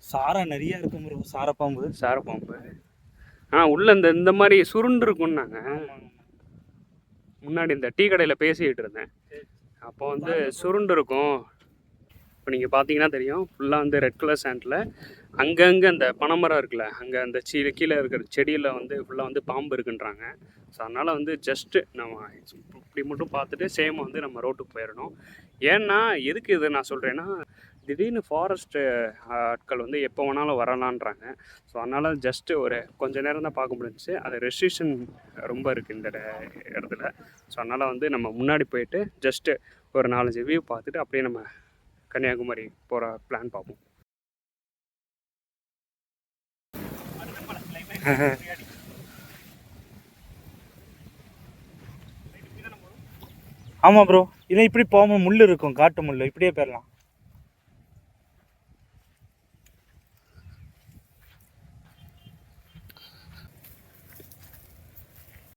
சாரை நிறைய இருக்கும் ப்ரோ. சாரப்பாம்பு உள்ள இந்த மாதிரி சுருண்டு இருக்கும்னாங்க. முன்னாடி இந்த டீ கடையில் பேசிக்கிட்டு இருந்தேன். அப்போ வந்து சுருண்டு இருக்கும். இப்போ நீங்கள் பார்த்தீங்கன்னா தெரியும், ஃபுல்லாக வந்து ரெட் கலர் சாண்டில் அங்கங்கே அந்த பனைமரம் இருக்குல்ல, அங்கே அந்த கீழே இருக்கிற செடியில் வந்து ஃபுல்லாக வந்து பாம்பு இருக்குன்றாங்க. ஸோ அதனால் வந்து ஜஸ்ட்டு நம்ம இப்படி மட்டும் பார்த்துட்டு சேம் வந்து நம்ம ரோட்டுக்கு போயிடணும். ஏன்னா எதுக்கு இதை நான் சொல்கிறேன்னா, திடீர்னு ஃபாரஸ்ட்டு ஆட்கள் வந்து எப்போ வேணாலும் வரலான்றாங்க. ஸோ அதனால் ஜஸ்ட்டு ஒரு கொஞ்சம் நேரம் தான் பார்க்க முடிஞ்சிச்சு. அது ரெஸ்ட்ரிக்ஷன் ரொம்ப இருக்குது இந்த இடத்துல. ஸோ அதனால் வந்து நம்ம முன்னாடி போயிட்டு ஜஸ்ட்டு ஒரு 4-5 வியூ பார்த்துட்டு அப்படியே நம்ம கன்னியாகுமரி போகிற பிளான் பார்ப்போம். ஆமாம் ப்ரோ. இல்லை இப்படி போகாமல் முள் இருக்கும், காட்டு முள், இப்படியே போயிடலாம்.